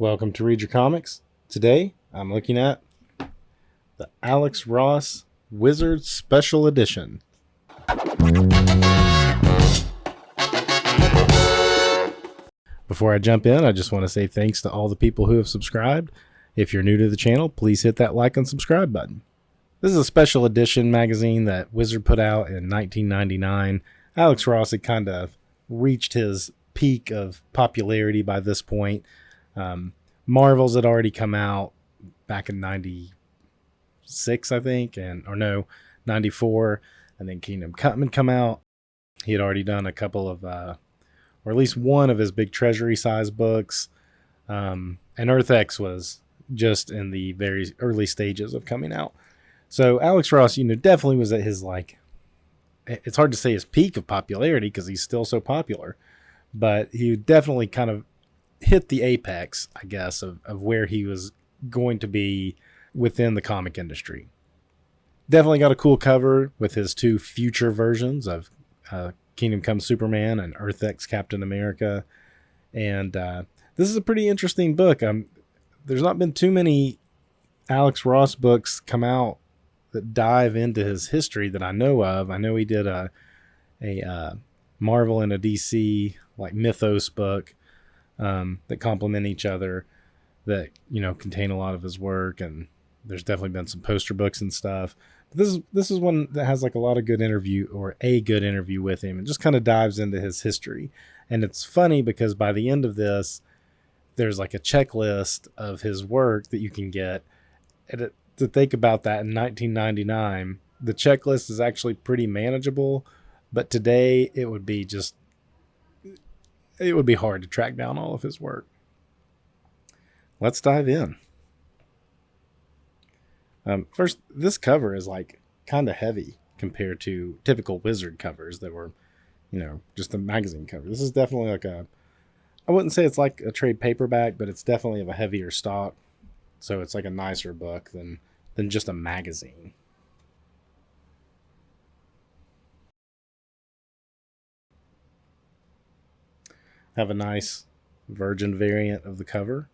Welcome to Read Your Comics. Today, I'm looking at the Alex Ross Wizard Special Edition. Before I jump in, I just want to say thanks to all the people who have subscribed. If you're new to the channel, please hit that like and subscribe button. This is a special edition magazine that Wizard put out in 1999. Alex Ross had kind of reached his peak of popularity by this point. Marvel's had already come out back in 96, I think, 94, and then Kingdom Come had come out. He had already done a couple of, or at least one of his big treasury size books. And Earth X was just in the very early stages of coming out. So Alex Ross, definitely was at his, it's hard to say his peak of popularity because he's still so popular, but he definitely kind of hit the apex, I guess, of where he was going to be within the comic industry. Definitely got a cool cover with his two future versions of Kingdom Come Superman and Earth X Captain America. And this is a pretty interesting book. There's not been too many Alex Ross books come out that dive into his history that I know of. I know he did a Marvel and a DC mythos book that complement each other, that contain a lot of his work, and there's definitely been some poster books and stuff. But this is one that has a lot of good interview, or a good interview with him, and just kind of dives into his history. And it's funny because by the end of this, there's a checklist of his work that you can get. And to think about that in 1999, the checklist is actually pretty manageable, but today it would be hard to track down all of his work. Let's dive in. First, this cover is kind of heavy compared to typical Wizard covers that were, just a magazine cover. This is definitely I wouldn't say it's like a trade paperback, but it's definitely of a heavier stock. So it's a nicer book than just a magazine. Have a nice virgin variant of the cover.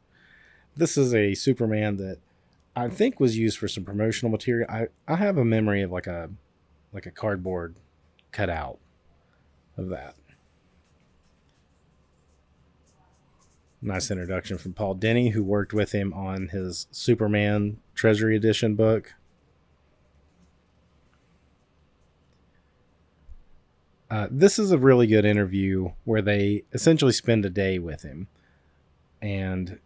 This is a Superman that I think was used for some promotional material. I have a memory of a cardboard cutout of that. Nice introduction from Paul Dini, who worked with him on his Superman Treasury Edition book. This is a really good interview where they essentially spend a day with him. And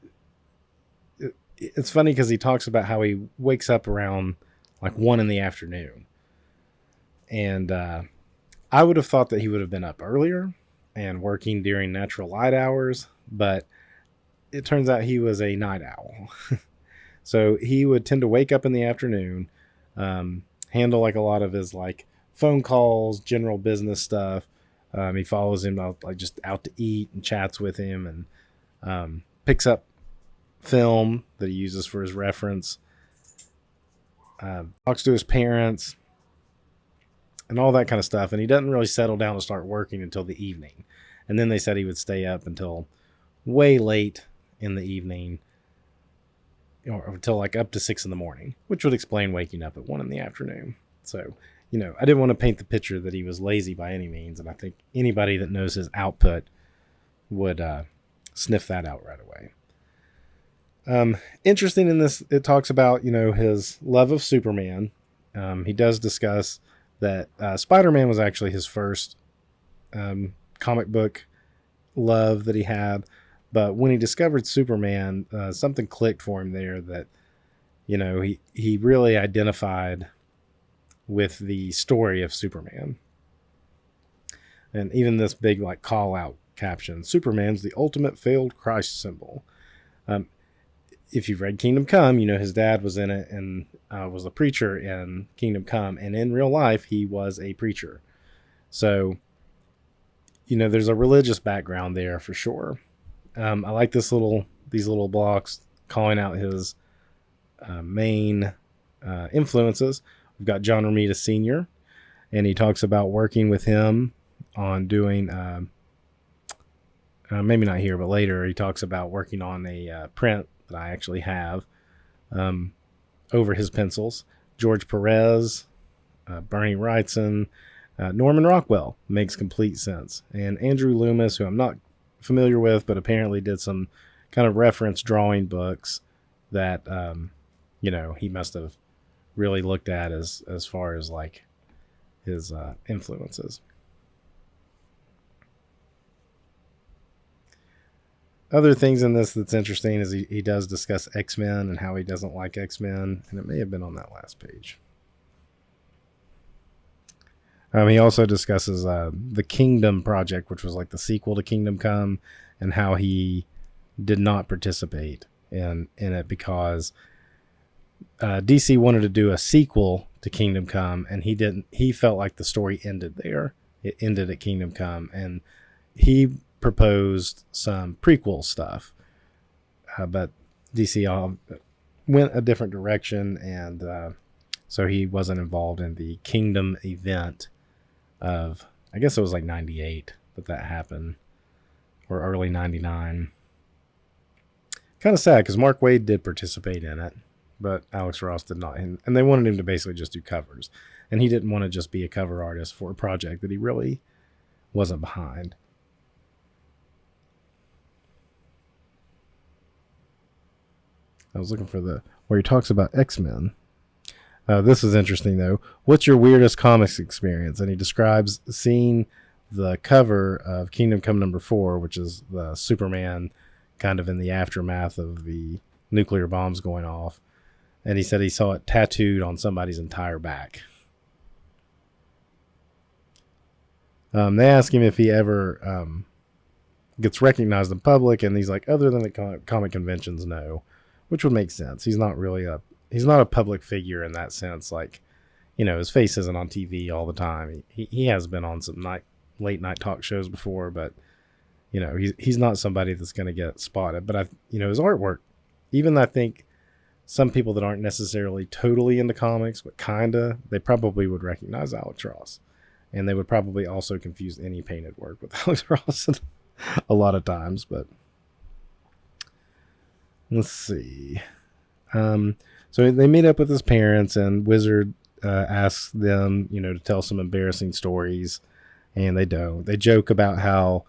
it's funny because he talks about how he wakes up around 1 in the afternoon. And I would have thought that he would have been up earlier and working during natural light hours, but it turns out he was a night owl. So he would tend to wake up in the afternoon, handle a lot of his phone calls, general business stuff. He follows him out, just out to eat and chats with him, and picks up film that he uses for his reference. Talks to his parents and all that kind of stuff. And he doesn't really settle down to start working until the evening. And then they said he would stay up until way late in the evening, or until up to 6 in the morning, which would explain waking up at 1 in the afternoon. So, I didn't want to paint the picture that he was lazy by any means. And I think anybody that knows his output would sniff that out right away. Interesting in this, it talks about, his love of Superman. He does discuss that Spider-Man was actually his first comic book love that he had. But when he discovered Superman, something clicked for him there that, he really identified with the story of Superman. And even this big call out caption, Superman's the ultimate failed Christ symbol. If you've read Kingdom Come, his dad was in it and was a preacher in Kingdom Come. And in real life, he was a preacher. So, there's a religious background there for sure. I like these little blocks calling out his main influences. We've got John Romita Sr., and he talks about working with him on doing maybe not here, but later, he talks about working on a print that I actually have over his pencils. George Perez, Bernie Wrightson, Norman Rockwell makes complete sense. And Andrew Loomis, who I'm not familiar with, but apparently did some kind of reference drawing books that, he must have really looked at as far as like his influences. Other things in this that's interesting is he does discuss X-Men and how he doesn't like X-Men, and it may have been on that last page. He also discusses the Kingdom Project, which was like the sequel to Kingdom Come, and how he did not participate in it because DC wanted to do a sequel to Kingdom Come, and he didn't. He felt like the story ended there. It ended at Kingdom Come, and he proposed some prequel stuff, but DC went a different direction, and so he wasn't involved in the Kingdom event of, I guess it was like 98 that happened, or early 99. Kind of sad because Mark Waid did participate in it, but Alex Ross did not, and they wanted him to basically just do covers, and he didn't want to just be a cover artist for a project that he really wasn't behind. I was looking for where he talks about X-Men. This is interesting, though. What's your weirdest comics experience? And he describes seeing the cover of Kingdom Come #4, which is the Superman kind of in the aftermath of the nuclear bombs going off. And he said he saw it tattooed on somebody's entire back. They ask him if he ever gets recognized in public, and he's like, other than the comic conventions, no. Which would make sense. He's not a public figure in that sense. Like, his face isn't on TV all the time. He has been on some late night talk shows before, but he's not somebody that's going to get spotted. But his artwork, even I think some people that aren't necessarily totally into comics, but kinda, they probably would recognize Alex Ross, and they would probably also confuse any painted work with Alex Ross a lot of times. But let's see. So they meet up with his parents, and Wizard asks them, to tell some embarrassing stories, and they don't. They joke about how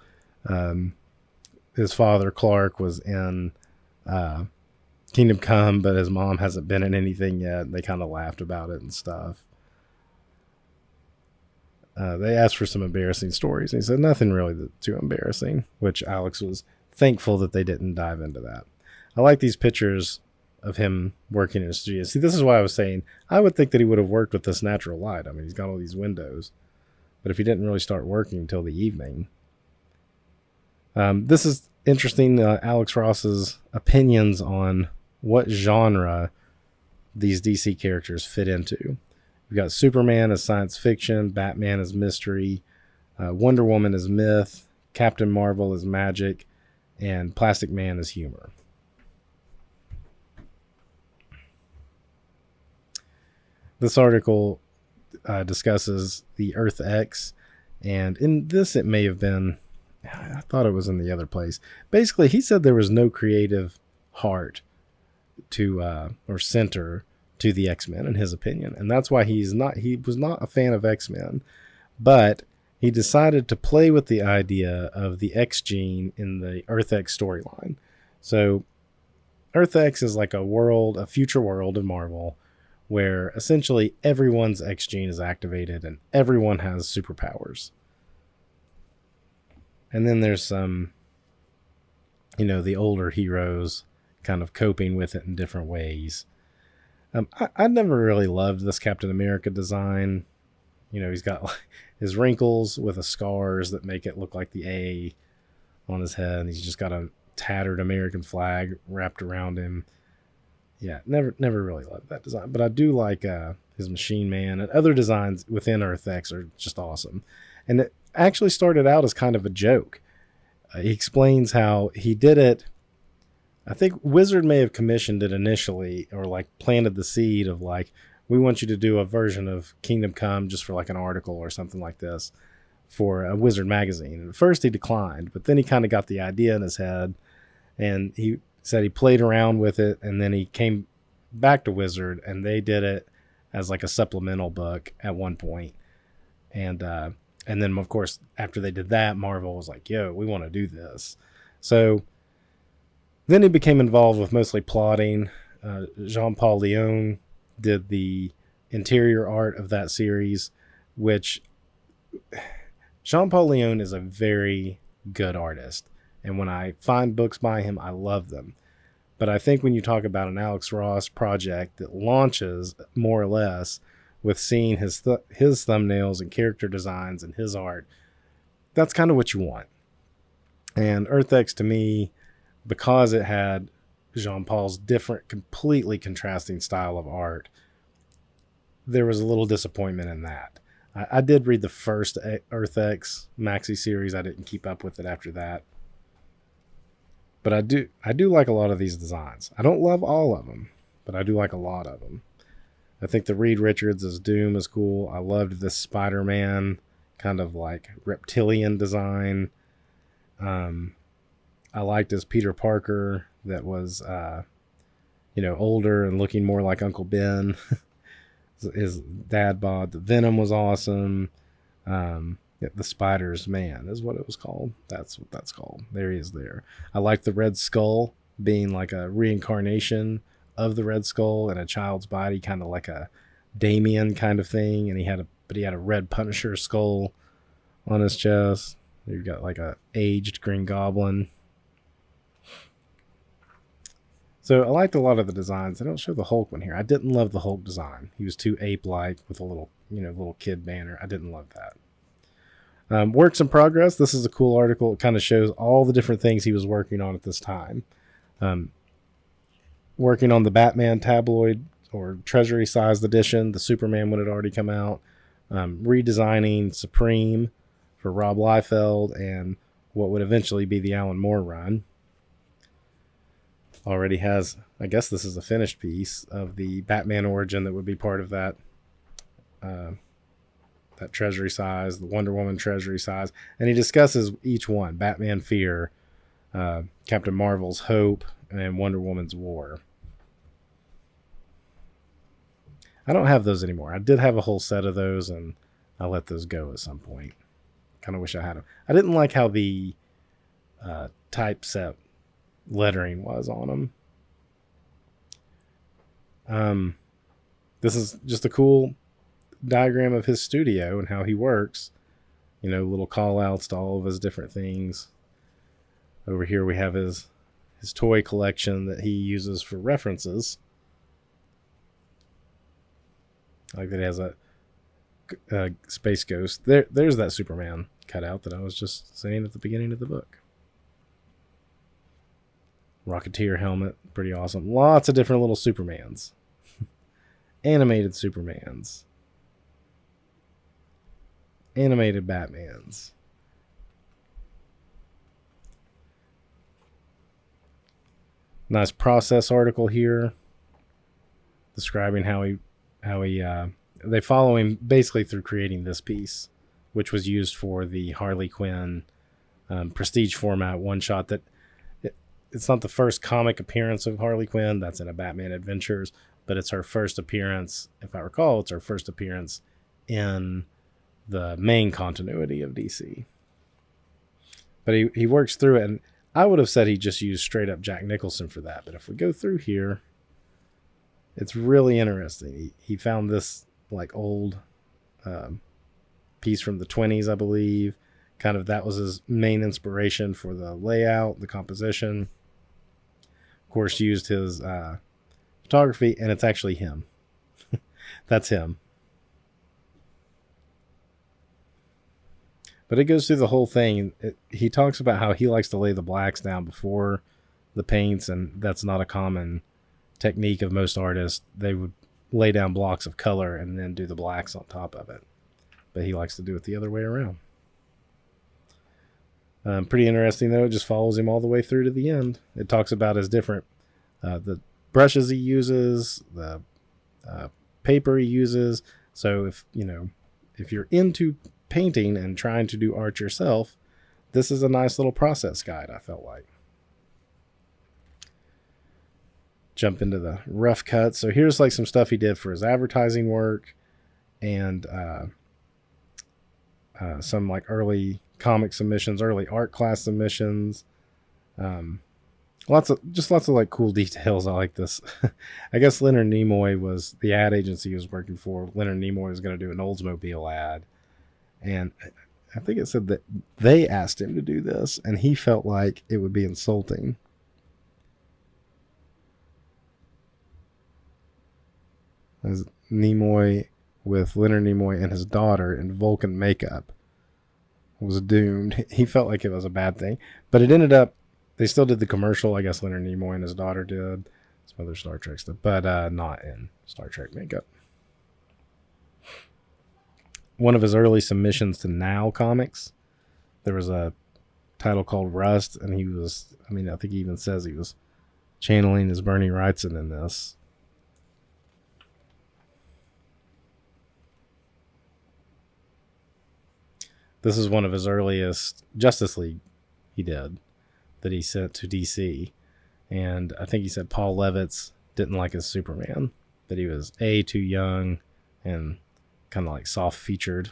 his father, Clark, was in Kingdom Come, but his mom hasn't been in anything yet. And they kind of laughed about it and stuff. They asked for some embarrassing stories, and he said nothing really too embarrassing, which Alex was thankful that they didn't dive into that. I like these pictures of him working in a studio. See, this is why I was saying I would think that he would have worked with this natural light. I mean, he's got all these windows, but if he didn't really start working until the evening. This is interesting, Alex Ross's opinions on what genre these DC characters fit into. We've got Superman as science fiction, Batman as mystery, Wonder Woman as myth, Captain Marvel as magic, and Plastic Man as humor. This article discusses the Earth X, and in this it may have been, I thought it was in the other place. Basically, he said there was no creative heart to or center to the X-Men in his opinion, and that's why he was not a fan of X-Men, but he decided to play with the idea of the X gene in the Earth X storyline. So Earth X is like a future world of Marvel, where essentially everyone's X gene is activated and everyone has superpowers. And then there's some, the older heroes kind of coping with it in different ways. I never really loved this Captain America design. He's got his wrinkles with the scars that make it look like the A on his head. And he's just got a tattered American flag wrapped around him. Yeah, never really loved that design, but I do like his Machine Man, and other designs within Earth X are just awesome. And it actually started out as kind of a joke. He explains how he did it. I think Wizard may have commissioned it initially, or like planted the seed of like, we want you to do a version of Kingdom Come just for like an article or something like this for a Wizard magazine. And at first he declined, but then he kind of got the idea in his head, and he said he played around with it, and then he came back to Wizard, and they did it as like a supplemental book at one point. And then of course after they did that, Marvel was like, yo, we want to do this. So then he became involved with mostly plotting. Jean-Paul Leon did the interior art of that series, which Jean-Paul Leon is a very good artist. And when I find books by him, I love them. But I think when you talk about an Alex Ross project that launches more or less with seeing his thumbnails and character designs and his art, that's kind of what you want. And Earth X, to me, because it had Jean-Paul's different, completely contrasting style of art, there was a little disappointment in that. I did read the first Earth X maxi series. I didn't keep up with it after that. But I do like a lot of these designs. I don't love all of them, but I do like a lot of them. I think the Reed Richards as Doom is cool. I loved this Spider-Man kind of like reptilian design. I liked his Peter Parker that was, older and looking more like Uncle Ben. His dad bod. The Venom was awesome. The Spider's Man is what it was called. That's what that's called. There he is there. I like the Red Skull being like a reincarnation of the Red Skull in a child's body, kind of like a Damien kind of thing. And he had a red Punisher skull on his chest. You've got like a aged Green Goblin. So I liked a lot of the designs. They don't show the Hulk one here. I didn't love the Hulk design. He was too ape-like with a little kid banner. I didn't love that. Works in progress. This is a cool article. It kind of shows all the different things he was working on at this time. Working on the Batman tabloid or treasury-sized edition, the Superman one had already come out. Redesigning Supreme for Rob Liefeld and what would eventually be the Alan Moore run. Already has, I guess this is a finished piece of the Batman origin that would be part of that that treasury size, the Wonder Woman treasury size. And he discusses each one: Batman Fear, Captain Marvel's Hope, and Wonder Woman's War. I don't have those anymore. I did have a whole set of those, and I let those go at some point. Kind of wish I had them. I didn't like how the typeset lettering was on them. This is just a cool diagram of his studio and how he works. Little call outs to all of his different things. Over here we have his toy collection that he uses for references. Like that he has a Space Ghost. There's that Superman cutout that I was just saying at the beginning of the book. Rocketeer helmet, pretty awesome. Lots of different little Supermans. Animated Supermans. Animated Batmans. Nice process article here describing how he they follow him basically through creating this piece, which was used for the Harley Quinn prestige format one shot. That it's not the first comic appearance of Harley Quinn. That's in a Batman Adventures, but it's her first appearance, if I recall, it's her first appearance in the main continuity of DC. But he works through it, and I would have said he just used straight up Jack Nicholson for that. But if we go through here, it's really interesting. He found this like old piece from the 20s, I believe. Kind of that was his main inspiration for the layout, the composition. Of course, used his photography, and it's actually him. That's him. But it goes through the whole thing. He talks about how he likes to lay the blacks down before the paints, and that's not a common technique of most artists. They would lay down blocks of color and then do the blacks on top of it. But he likes to do it the other way around. Pretty interesting, though. It just follows him all the way through to the end. It talks about his different, the brushes he uses, the paper he uses. So if you're into painting and trying to do art yourself, this is a nice little process guide, I felt like. Jump into the rough cuts. So here's like some stuff he did for his advertising work, and some like early comic submissions, early art class submissions. Lots of like cool details. I like this. I guess Leonard Nimoy was the ad agency he was working for. Leonard Nimoy was going to do an Oldsmobile ad, and I think it said that they asked him to do this, and he felt like it would be insulting. As Nimoy with Leonard Nimoy and his daughter in Vulcan makeup was doomed. He felt like it was a bad thing, but it ended up, they still did the commercial. I guess Leonard Nimoy and his daughter did some other Star Trek stuff, but not in Star Trek makeup. One of his early submissions to Now Comics, there was a title called Rust, and he was, I think he even says he was channeling his Bernie Wrightson in this. This is one of his earliest Justice League he did that he sent to DC. And I think he said Paul Levitz didn't like his Superman, that he was too young and kind of like soft-featured.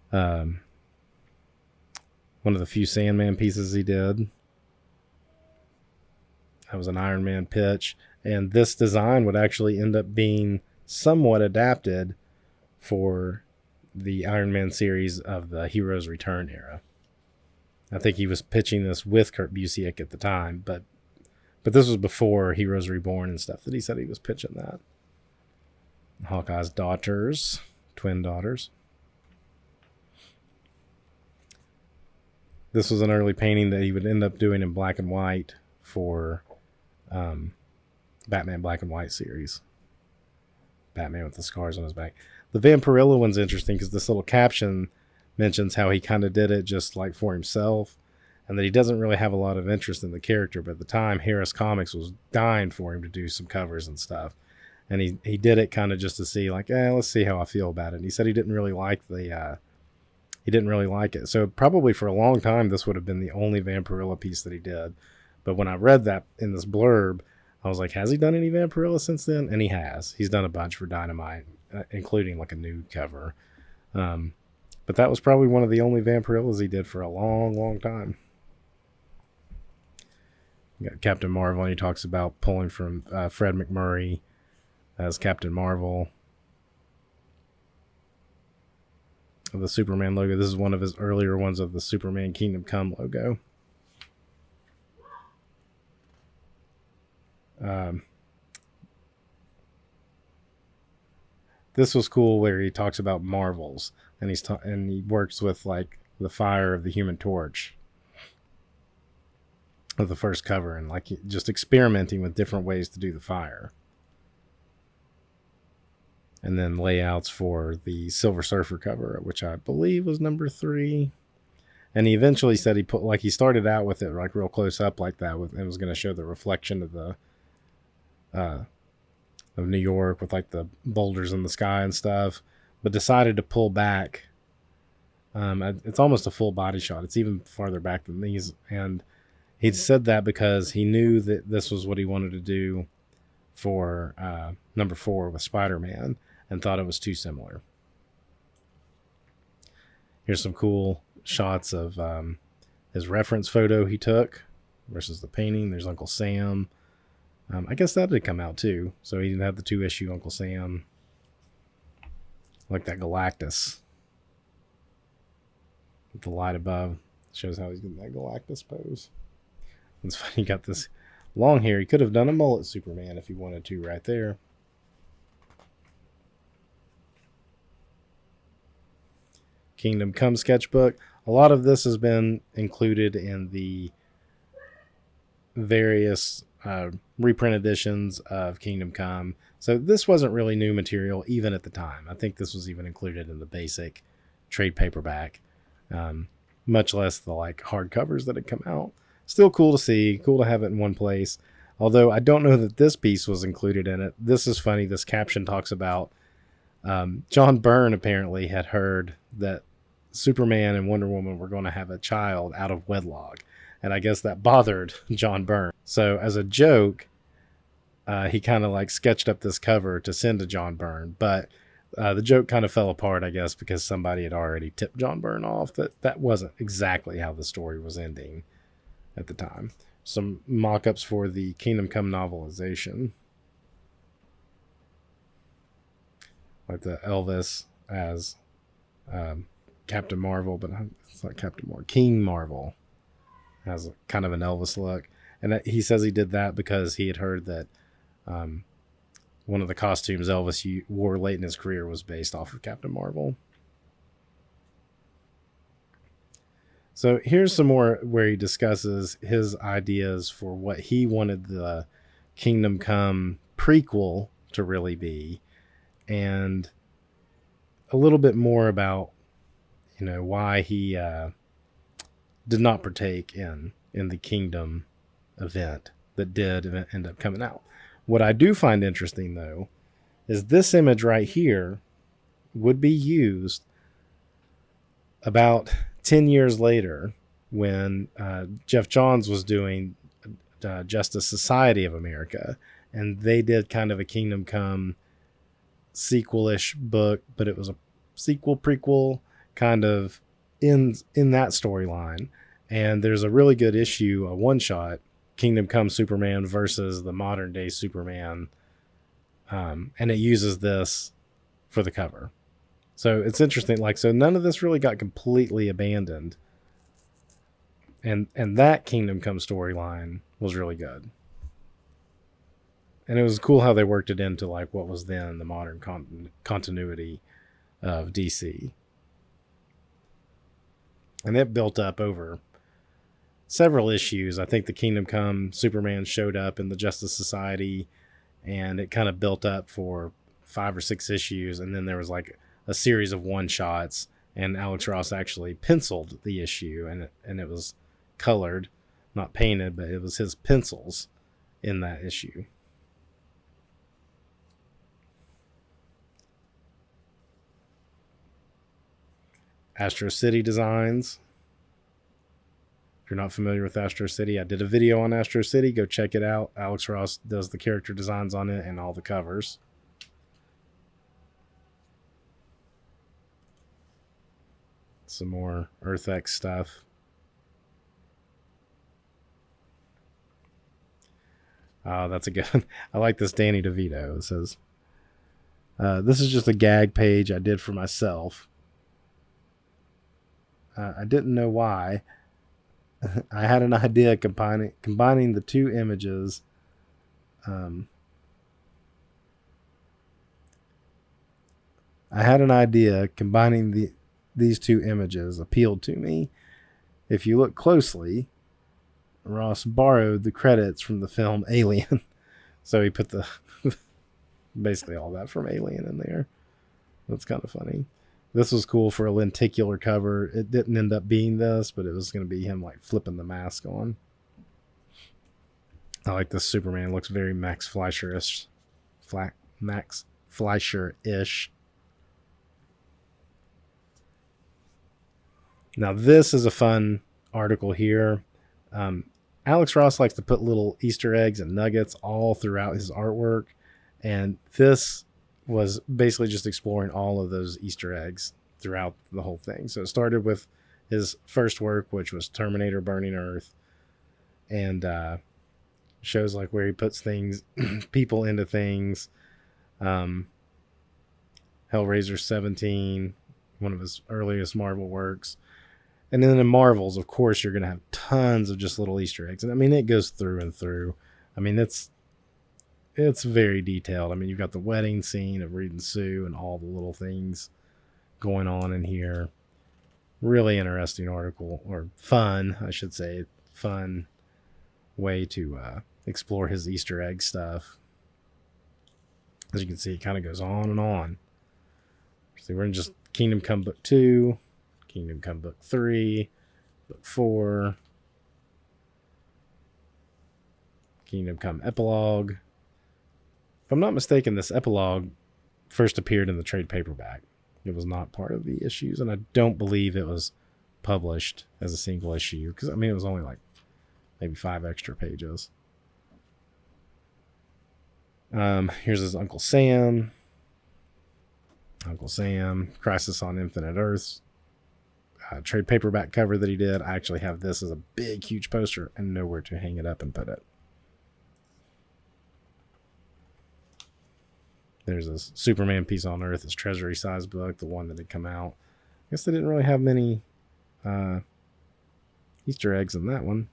One of the few Sandman pieces he did. That was an Iron Man pitch. And this design would actually end up being somewhat adapted for the Iron Man series of the Heroes Return era. I think he was pitching this with Kurt Busiek at the time, but this was before Heroes Reborn and stuff that he said he was pitching that. Hawkeye's daughters, twin daughters. This was an early painting that he would end up doing in black and white for Batman Black and White series. Batman with the scars on his back. The Vampirilla one's interesting because this little caption mentions how he kind of did it just like for himself, and that he doesn't really have a lot of interest in the character. But at the time, Harris Comics was dying for him to do some covers and stuff. And he did it kind of just to see, like, let's see how I feel about it. And he said he didn't really like it. So probably for a long time, this would have been the only Vampirilla piece that he did. But when I read that in this blurb, I was like, has he done any Vampirilla since then? And he has. He's done a bunch for Dynamite, including like a nude cover. But that was probably one of the only Vampirillas he did for a long, long time. You got Captain Marvel, and he talks about pulling from Fred McMurray as Captain Marvel. The Superman logo. This is one of his earlier ones of the Superman Kingdom Come logo. This was cool where he talks about marvels, and he works with like the fire of the Human Torch of the first cover, and like just experimenting with different ways to do the fire. And then layouts for the Silver Surfer cover, which I believe was number 3. And he eventually said he started out with it like real close up like that, and was going to show the reflection of the of New York with like the boulders in the sky and stuff, but decided to pull back. It's almost a full body shot. It's even farther back than these, and he said that because he knew that this was what he wanted to do for number 4 with Spider-Man, and thought it was too similar. Here's some cool shots of his reference photo he took versus the painting. There's Uncle Sam. I guess that did come out too. So he didn't have the 2-issue Uncle Sam. Like that Galactus. With the light above. Shows how he's getting that Galactus pose. It's funny, he got this long hair. He could have done a mullet Superman if he wanted to right there. Kingdom Come sketchbook. A lot of this has been included in the various reprint editions of Kingdom Come. So this wasn't really new material even at the time. I think this was even included in the basic trade paperback, much less the like hardcovers that had come out. Still cool to see, cool to have it in one place. Although I don't know that this piece was included in it. This is funny. This caption talks about John Byrne apparently had heard that Superman and Wonder Woman were going to have a child out of wedlock. And I guess that bothered John Byrne. So as a joke, he kind of like sketched up this cover to send to John Byrne. But the joke kind of fell apart, I guess, because somebody had already tipped John Byrne off that wasn't exactly how the story was ending at the time. Some mock-ups for the Kingdom Come novelization. Like the Elvis as Captain Marvel, but it's not Captain Marvel. King Marvel has a, kind of an Elvis look. And he says he did that because he had heard that one of the costumes Elvis wore late in his career was based off of Captain Marvel. So here's some more where he discusses his ideas for what he wanted the Kingdom Come prequel to really be, and a little bit more about, why he did not partake in the Kingdom event that did end up coming out. What I do find interesting, though, is this image right here would be used about 10 years later when Jeff Johns was doing Justice Society of America, and they did kind of a Kingdom Come sequel-ish book, but it was a sequel prequel kind of in that storyline. And there's a really good issue, a one-shot, Kingdom Come Superman versus the modern day Superman, and it uses this for the cover. So it's interesting, so none of this really got completely abandoned, and that Kingdom Come storyline was really good. And it was cool how they worked it into what was then the modern continuity of DC. And it built up over several issues. I think the Kingdom Come Superman showed up in the Justice Society, and it kind of built up for 5 or 6 issues. And then there was a series of one-shots, and Alex Ross actually penciled the issue, and it was colored, not painted, but it was his pencils in that issue. Astro City designs. If you're not familiar with Astro City, I did a video on Astro City. Go check it out. Alex Ross does the character designs on it and all the covers. Some more Earth X stuff. That's a good one. I like this Danny DeVito. It says, this is just a gag page I did for myself. I didn't know why. I had an idea combining the two images. I had an idea combining these two images appealed to me. If you look closely, Ross borrowed the credits from the film Alien. So he put basically all that from Alien in there. That's kind of funny. This was cool for a lenticular cover. It didn't end up being this, but it was going to be him flipping the mask on. I like this Superman. It looks very Max Fleischer-ish. Max Fleischer-ish. Now this is a fun article here. Alex Ross likes to put little Easter eggs and nuggets all throughout his artwork, and this was basically just exploring all of those Easter eggs throughout the whole thing. So it started with his first work, which was Terminator Burning Earth, and shows where he puts things, people into things. Hellraiser 17, one of his earliest Marvel works. And then in Marvels, of course, you're going to have tons of just little Easter eggs. And I mean, it goes through and through. I mean, it's very detailed. I mean, you've got the wedding scene of Reed and Sue and all the little things going on in here. Really interesting article, or fun, I should say. Fun way to explore his Easter egg stuff. As you can see, it kind of goes on and on. So we're in just Kingdom Come Book 2, Kingdom Come Book 3, Book 4, Kingdom Come Epilogue. If I'm not mistaken, this epilogue first appeared in the trade paperback. It was not part of the issues, and I don't believe it was published as a single issue, because I mean it was only like maybe 5 extra pages. Here's his Uncle Sam. Uncle Sam, Crisis on Infinite Earths. Trade paperback cover that he did. I actually have this as a big, huge poster and nowhere to hang it up and put it. There's a Superman Peace on Earth, his treasury size book, the one that had come out. I guess they didn't really have many Easter eggs in that one.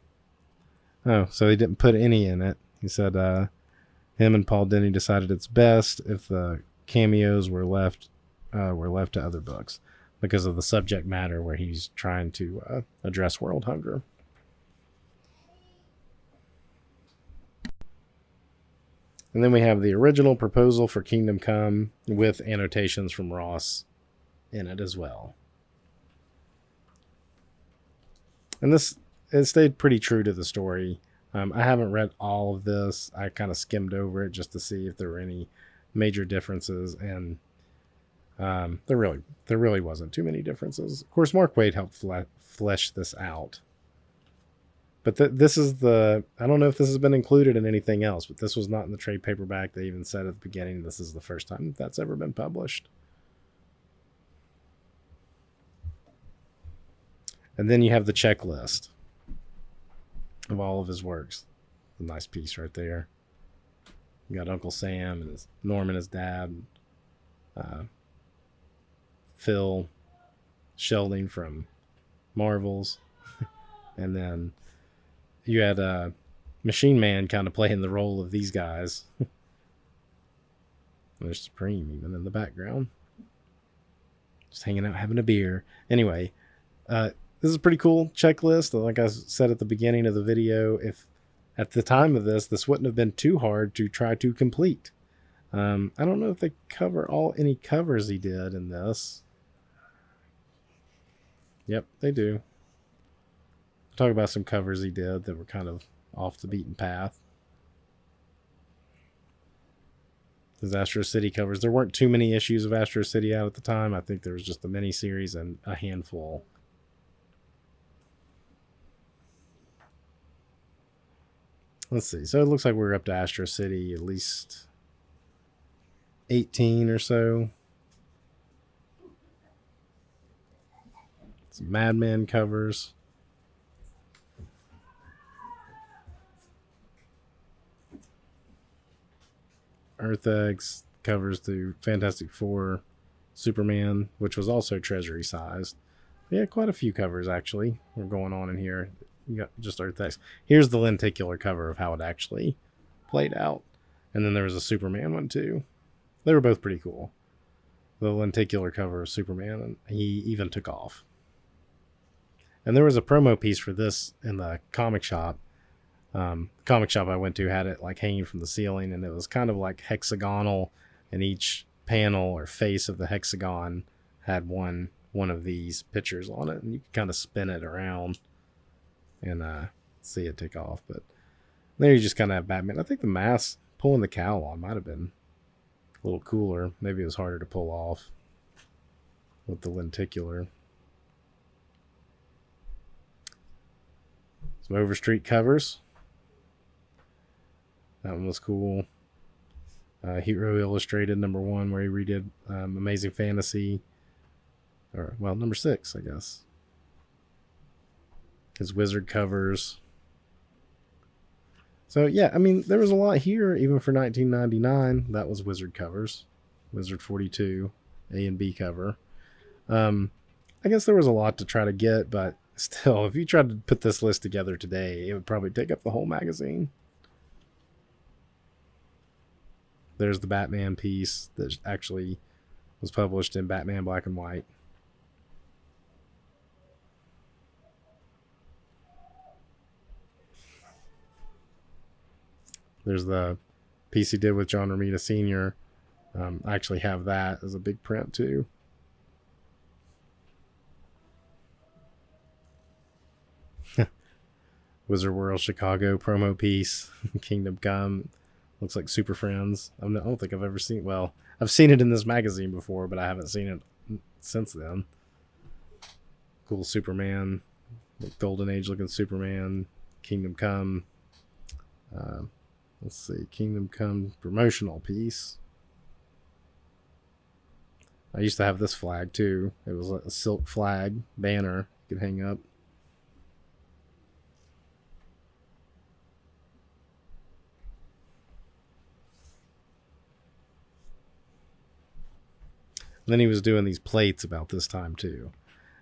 Oh, so he didn't put any in it. He said him and Paul Dini decided it's best if the cameos were left to other books because of the subject matter where he's trying to address world hunger. And then we have the original proposal for Kingdom Come with annotations from Ross in it as well. And it stayed pretty true to the story. I haven't read all of this. I kind of skimmed over it just to see if there were any major differences, and there really wasn't too many differences. Of course, Mark Waid helped flesh this out. But this is I don't know if this has been included in anything else, but this was not in the trade paperback. They even said at the beginning this is the first time that's ever been published. And then you have the checklist of all of his works. A nice piece right there. You got Uncle Sam and Norm and his dad. Phil Sheldon from Marvels. And then you had Machine Man kind of playing the role of these guys. There's Supreme even in the background. Just hanging out having a beer. Anyway, this is a pretty cool checklist. Like I said at the beginning of the video, if at the time of this wouldn't have been too hard to try to complete. I don't know if they cover any covers he did in this. Yep, they do. Talk about some covers he did that were kind of off the beaten path. His Astro City covers. There weren't too many issues of Astro City out at the time. I think there was just a mini-series and a handful. Let's see. So it looks like we're up to Astro City at least 18 or so. Some Mad Men covers. Earth Eggs covers the Fantastic Four Superman, which was also treasury sized. Yeah, quite a few covers actually were going on in here. You got just Earth Eggs. Here's the lenticular cover of how it actually played out. And then there was a Superman one too. They were both pretty cool. The lenticular cover of Superman, and he even took off. And there was a promo piece for this in the comic shop. Comic shop I went to had it like hanging from the ceiling, and it was kind of like hexagonal, and each panel or face of the hexagon had one of these pictures on it, and you could kind of spin it around and see it take off. But there you just kind of have Batman. I think the mask pulling the cowl on might have been a little cooler. Maybe it was harder to pull off with the lenticular. Some Overstreet covers. That one was cool. Hero Illustrated #1, where he redid Amazing Fantasy. Or, well, #6, I guess. His Wizard covers. So, yeah, I mean, there was a lot here, even for 1999. That was Wizard covers. Wizard 42, A and B cover. I guess there was a lot to try to get, but still, if you tried to put this list together today, it would probably take up the whole magazine. There's the Batman piece that actually was published in Batman Black and White. There's the piece he did with John Romita Sr. I actually have that as a big print too. Wizard World Chicago promo piece. Kingdom Come. Looks like Super Friends. I don't think I've ever seen. Well, I've seen it in this magazine before, but I haven't seen it since then. Cool Superman, Golden Age looking Superman, Kingdom Come. Let's see, Kingdom Come promotional piece. I used to have this flag too. It was a silk flag banner you could hang up. And then he was doing these plates about this time too.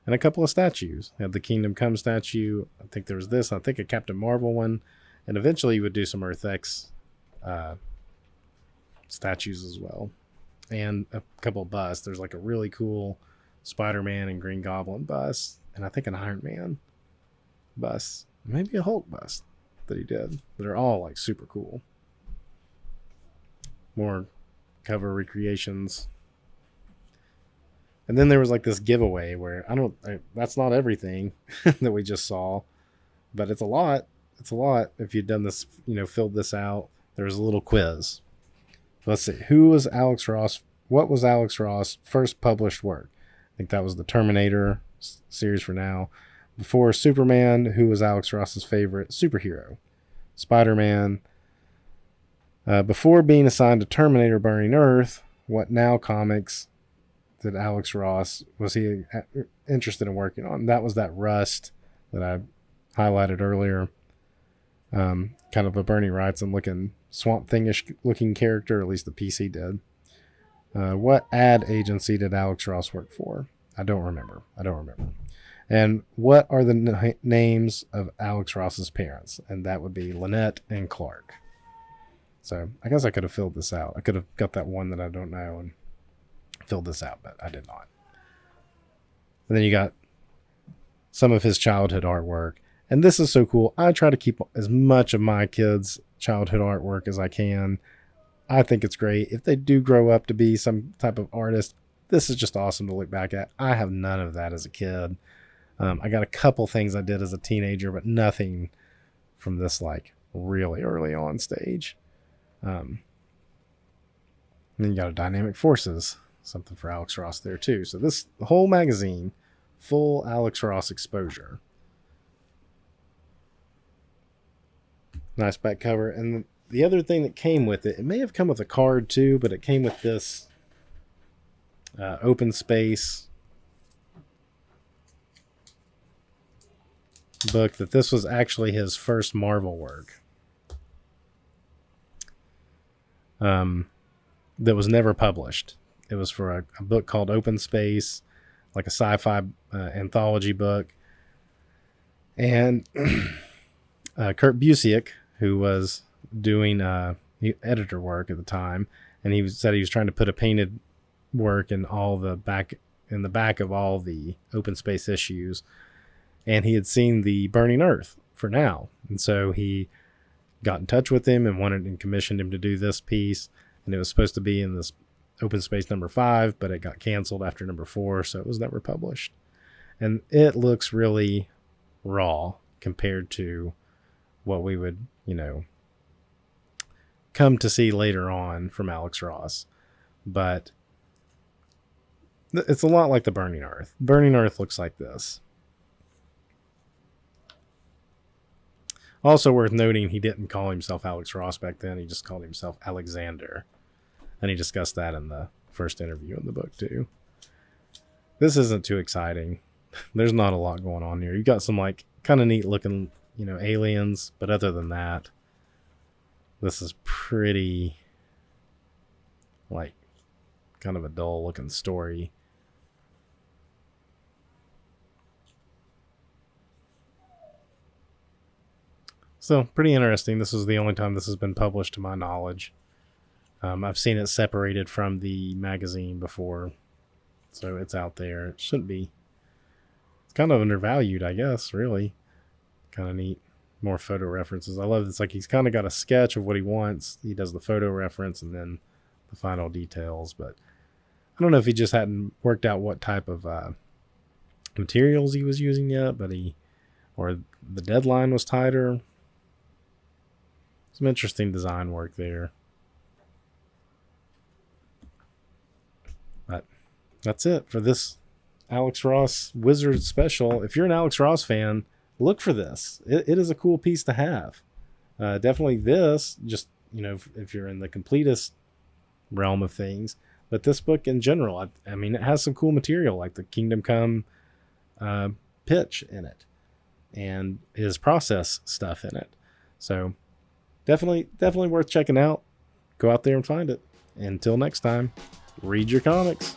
And a couple of statues. He had the Kingdom Come statue. I think there was this. I think a Captain Marvel one. And eventually he would do some Earth X statues as well. And a couple of busts. There's like a really cool Spider-Man and Green Goblin bust. And I think an Iron Man bust. Maybe a Hulk bust that he did. They're all like super cool. More cover recreations. And then there was like this giveaway where that's not everything that we just saw, but it's a lot. It's a lot. If you'd done this, filled this out, there's a little quiz. Let's see. Who was Alex Ross? What was Alex Ross' first published work? I think that was the Terminator series for now. Before Superman, who was Alex Ross's favorite superhero? Spider-Man. Before being assigned to Terminator Burning Earth, what now comics that Alex Ross was he interested in working on? That was that Rust that I highlighted earlier. Kind of a Bernie Wrightson looking Swamp Thing-ish looking character, at least the PC did. What ad agency did Alex Ross work for? I don't remember. And what are the names of Alex Ross's parents? And that would be Lynette and Clark. So I guess I could have filled this out. I could have got that one that I don't know and filled this out, but I did not. And then you got some of his childhood artwork. And this is so cool. I try to keep as much of my kids' childhood artwork as I can. I think it's great. If they do grow up to be some type of artist, this is just awesome to look back at. I have none of that as a kid. I got a couple things I did as a teenager, but nothing from this like really early on stage. And then you got a Dynamic Forces. Something for Alex Ross there too. So this whole magazine, full Alex Ross exposure. Nice back cover. And the other thing that came with it, it may have come with a card too, but it came with this open space book that this was actually his first Marvel work. That was never published. It was for a book called Open Space, like a sci-fi anthology book. And Kurt Busiek, who was doing editor work at the time, and he said he was trying to put a painted work in the back of all the Open Space issues. And he had seen the Burning Earth for now. And so he got in touch with him and commissioned him to do this piece. And it was supposed to be in this Open Space number 5, but it got canceled after number 4, so it was never published. And it looks really raw compared to what we would, come to see later on from Alex Ross. But it's a lot like the Burning Earth. Burning Earth looks like this. Also worth noting, he didn't call himself Alex Ross back then. He just called himself Alexander. And he discussed that in the first interview in the book too. This isn't too exciting. There's not a lot going on here. You've got some like kind of neat looking, aliens. But other than that, this is pretty like kind of a dull looking story. So pretty interesting. This is the only time this has been published to my knowledge. I've seen it separated from the magazine before, so it's out there. It shouldn't be. It's kind of undervalued, I guess, really. Kind of neat. More photo references. I love it's like he's kind of got a sketch of what he wants. He does the photo reference and then the final details, but I don't know if he just hadn't worked out what type of materials he was using yet, or the deadline was tighter. Some interesting design work there. that's it for this Alex Ross Wizard Special. If you're an Alex Ross fan, look for this. It is a cool piece to have. Definitely this, just, if you're in the completist realm of things. But this book in general, I mean, it has some cool material, like the Kingdom Come pitch in it and his process stuff in it. So definitely worth checking out. Go out there and find it. Until next time, read your comics.